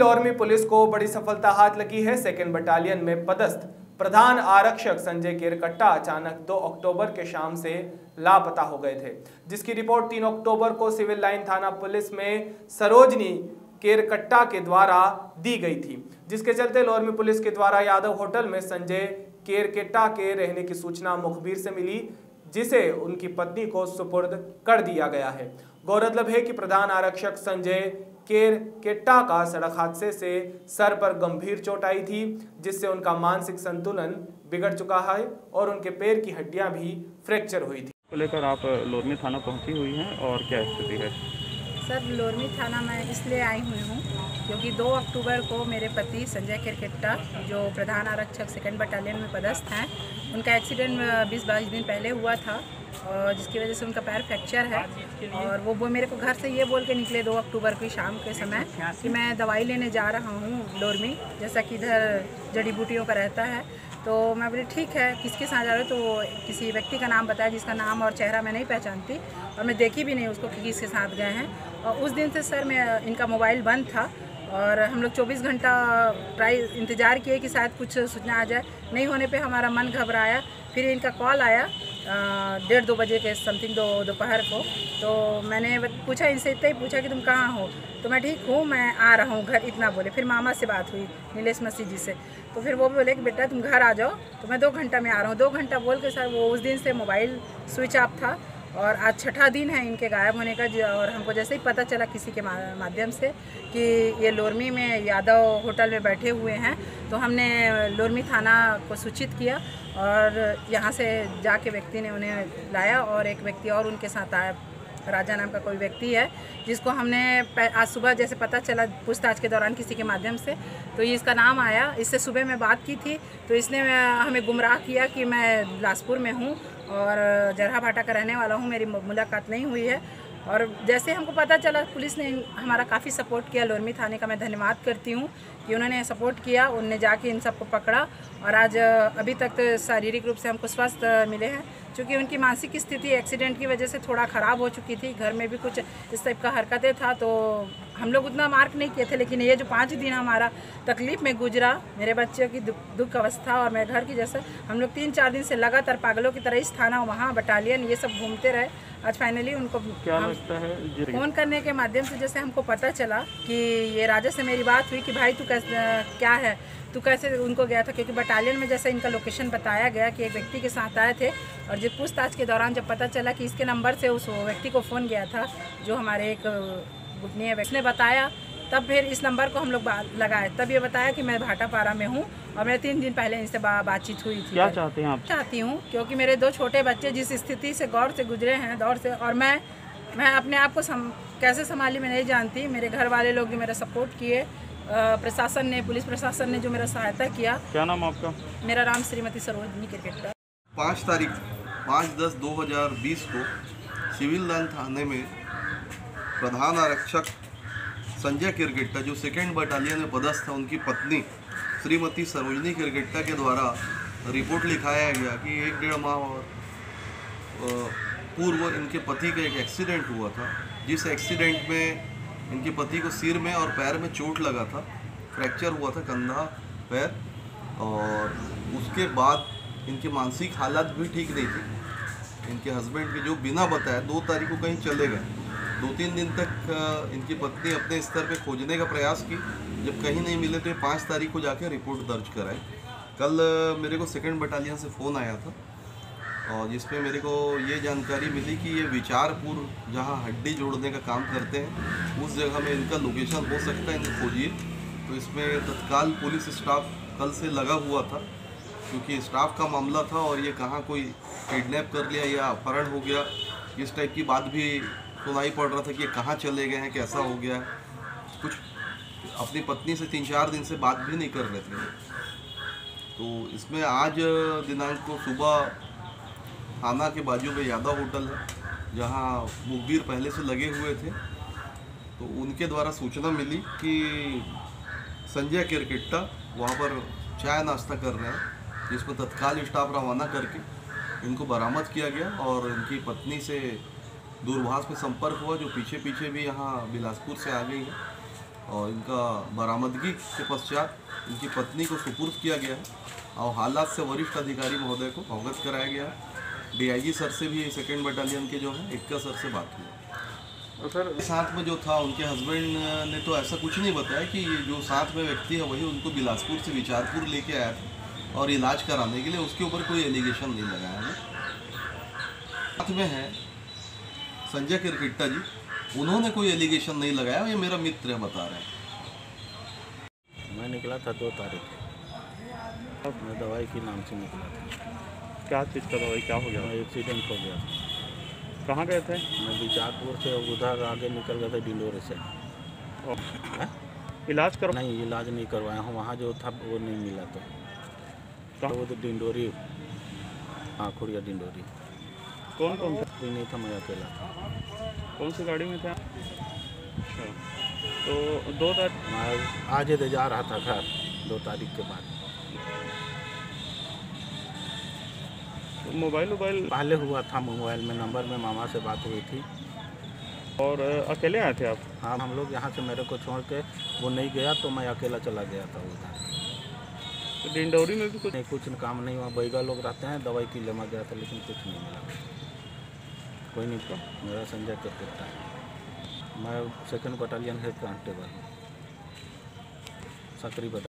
Lormi police को बड़ी सफलता हाथ लगी है। सेकंड बटालियन में पदस्थ प्रधान आरक्षक संजय केरकट्टा अचानक 2 अक्टूबर के शाम से लापता हो गए थे, जिसकी रिपोर्ट 3 अक्टूबर को सिविल लाइन थाना पुलिस में सरोजनी केरकट्टा के द्वारा दी गई थी, जिसके चलते लोरमी पुलिस के द्वारा यादव होटल में संजय केरकट्टा के रहने की सूचना मुखबिर से मिली, जिसे उनकी पत्नी को सुपुर्द कर दिया गया है। गौरतलब है कि प्रधान आरक्षक संजय केरकट्टा का सड़क हादसे से सर पर गंभीर चोट आई थी, जिससे उनका मानसिक संतुलन बिगड़ चुका है और उनके पैर की हड्डियां भी फ्रैक्चर हुई थी। को लेकर आप लोरमी थाना पहुंची हुई हैं और क्या स्थिति है? सर, लोरमी थाना में इसलिए आई हुई हूँ क्योंकि 2 अक्टूबर को मेरे पति संजय केरकट्टा, जो प्रधान आरक्षक सेकंड बटालियन में पदस्थ हैं, उनका एक्सीडेंट 20-22 दिन पहले हुआ था और जिसकी वजह से उनका पैर फ्रैक्चर है। और वो मेरे को घर से ये बोल के निकले 2 अक्टूबर की शाम के समय कि मैं दवाई लेने जा रहा हूँ लोरमी, जैसा कि इधर जड़ी बूटियों का रहता है। तो मैं बोली ठीक है, किसके साथ जा रहे हो? तो किसी व्यक्ति का नाम बताया जिसका नाम और चेहरा मैं नहीं पहचानती और मैं देखी भी नहीं उसको कि किसके साथ गए हैं। और उस दिन से सर इनका मोबाइल बंद था और हम लोग 24 घंटा इंतज़ार किए कि शायद कुछ सूचना आ जाए। नहीं होने पे हमारा मन घबराया। फिर इनका कॉल आया 1:30-2 बजे के समथिंग दोपहर को। तो मैंने पूछा इनसे, इतना ही पूछा कि तुम कहाँ हो? तो मैं ठीक हूँ, मैं आ रहा हूँ घर, इतना बोले। फिर मामा से बात हुई नीलेश मसीह जी से, तो फिर वो बोले कि बेटा तुम घर आ जाओ। तो मैं 2 घंटा में आ रहा हूँ। 2 घंटा बोल के सर वो उस दिन से मोबाइल स्विच ऑफ था और आज 6ठा दिन है इनके गायब होने का। और हमको जैसे ही पता चला किसी के माध्यम से कि ये लोरमी में यादव होटल में बैठे हुए हैं, तो हमने लोरमी थाना को सूचित किया और यहाँ से जाके व्यक्ति ने उन्हें लाया और एक व्यक्ति और उनके साथ आया, राजा नाम का कोई व्यक्ति है, जिसको हमने आज सुबह जैसे पता चला पूछताछ के दौरान किसी के माध्यम से, तो ये इसका नाम आया। इससे सुबह मैं बात की थी तो इसने हमें गुमराह किया कि मैं बिलासपुर में हूँ और जरहा भाटा का रहने वाला हूँ, मेरी मुलाकात नहीं हुई है। और जैसे हमको पता चला, पुलिस ने हमारा काफ़ी सपोर्ट किया। लोरमी थाने का मैं धन्यवाद करती हूँ कि उन्होंने सपोर्ट किया, उनने जाके इन सबको पकड़ा और आज अभी तक तो शारीरिक रूप से हमको स्वस्थ मिले हैं, क्योंकि उनकी मानसिक स्थिति एक्सीडेंट की वजह से थोड़ा ख़राब हो चुकी थी। घर में भी कुछ इस टाइप का हरकतें था, तो हम लोग उतना मार्क नहीं किए थे। लेकिन ये जो 5 दिन हमारा तकलीफ़ में गुजरा, मेरे बच्चों की दुख अवस्था और मेरे घर की, जैसे हम लोग 3-4 दिन से लगातार पागलों की तरह इस थाना वहाँ बटालियन ये सब घूमते रहे। आज फाइनली उनको क्या लगता है फ़ोन करने के माध्यम से जैसे हमको पता चला कि ये राजा से मेरी बात हुई कि भाई तू कैसे, क्या है, तू कैसे उनको गया था, क्योंकि बटालियन में जैसे इनका लोकेशन बताया गया कि एक व्यक्ति के साथ आए थे। और जब पूछताछ के दौरान जब पता चला कि इसके नंबर से उस व्यक्ति को फ़ोन गया था, जो हमारे एक गुटनीय व्यक्ति ने बताया, तब फिर इस नंबर को हम लोग लगाए। तब ये बताया कि मैं भाटापारा में हूँ और मेरे 3 दिन पहले इनसे बातचीत हुई थी। क्या चाहते हैं आप? चाहती हूँ क्योंकि मेरे 2 छोटे बच्चे जिस स्थिति से गौर से गुजरे हैं, दौर से, और मैं अपने आप को कैसे संभाली मैं नहीं जानती। मेरे घर वाले लोग जो मेरा सपोर्ट किए, प्रशासन ने, पुलिस प्रशासन ने जो मेरा सहायता किया। क्या नाम आपका? मेरा नाम श्रीमती सरोजनी केरकट्टा। 5 तारीख 5/10/2020 को सिविल लाइन थाने में प्रधान आरक्षक संजय केरकट्टा, जो सेकंड बटालियन में पदस्थ है, उनकी पत्नी श्रीमती सरोजनी केरकट्टा के द्वारा रिपोर्ट लिखाया गया कि 1-1.5 माह पूर्व इनके पति का एक एक्सीडेंट हुआ था, जिस एक्सीडेंट में इनके पति को सिर में और पैर में चोट लगा था, फ्रैक्चर हुआ था कंधा, पैर, और उसके बाद इनकी मानसिक हालत भी ठीक नहीं थी। इनके हस्बैंड के जो बिना बताए 2 तारीख को कहीं चले गए। 2-3 दिन तक इनकी पत्नी अपने स्तर पे खोजने का प्रयास की, जब कहीं नहीं मिले तो 5 तारीख को जाके रिपोर्ट दर्ज कराई। कल मेरे को सेकंड बटालियन से फ़ोन आया था और जिसमें मेरे को ये जानकारी मिली कि ये विचारपुर, जहाँ हड्डी जोड़ने का काम करते हैं, उस जगह में इनका लोकेशन हो सकता है, इनको खोजिए। तो इसमें तत्काल पुलिस स्टाफ कल से लगा हुआ था, क्योंकि स्टाफ का मामला था और ये कहाँ कोई किडनैप कर लिया या अपहरण हो गया, इस टाइप की बात भी सुनाई पड़ रहा था कि ये कहाँ चले गए हैं, कैसा हो गया है। कुछ अपनी पत्नी से 3-4 दिन से बात भी नहीं कर रहे थे। तो इसमें आज दिनांक को सुबह थाना के बाजू में यादव होटल है, जहाँ मुखबिर पहले से लगे हुए थे, तो उनके द्वारा सूचना मिली कि संजय केरकट्टा वहाँ पर चाय नाश्ता कर रहे हैं, जिसमें तत्काल स्टाफ रवाना करके इनको बरामद किया गया और इनकी पत्नी से दूरभाष में संपर्क हुआ, जो पीछे भी यहाँ बिलासपुर से आ गई है। और इनका बरामदगी के पश्चात इनकी पत्नी को सुपुर्द किया गया है और हालात से वरिष्ठ अधिकारी महोदय को अवगत कराया गया है। डीआईजी सर से भी सेकेंड बटालियन के जो हैं एक्का सर से बात हुई। और सर साथ में जो था उनके हस्बैंड ने तो ऐसा कुछ नहीं बताया कि जो साथ में व्यक्ति है वही उनको बिलासपुर से विचारपुर लेके आया था और इलाज कराने के लिए, उसके ऊपर कोई एलिगेशन नहीं लगाया है। साथ में है संजय किरकिट्टा जी, उन्होंने कोई एलिगेशन नहीं लगाया, ये मेरा मित्र है बता रहे हैं। मैं निकला था 2 तारीख को, मैं दवाई के नाम से निकला था। क्या चीज़ का दवाई, क्या हो गया? मैं एक्सीडेंट हो गया था। कहाँ गए थे? मैं बिचारपुर से उधर आगे निकल गया था डिंडोरे से। इलाज करो? नहीं, इलाज नहीं करवाया हूँ, वहाँ जो था वो नहीं मिला तो वो तो डिंडोरी, हाँ खुड़िया डिंडोरी। कौन कौन सा? कोई नहीं था, मैं अकेला था। कौन सी गाड़ी में थे? अच्छा, तो 2 तारीख मैं आज ही जा रहा था घर 2 तारीख के बाद। मोबाइल पहले हुआ था मोबाइल में, नंबर में मामा से बात हुई थी। और अकेले आए थे आप? हाँ, हम लोग यहाँ से मेरे को छोड़ के वो नहीं गया तो मैं अकेला चला गया था उधर। तो डिंडौरी में भी कुछ? नहीं, कुछ काम नहीं हुआ। बैगा लोग रहते हैं, दवाई की लेमा गया था लेकिन कुछ नहीं मिला। कोई नहीं था। मेरा संजय किरकिट्टा है, मैं सेकंड बटालियन हेड कांस्टेबल हूँ, सकरी बटालियन।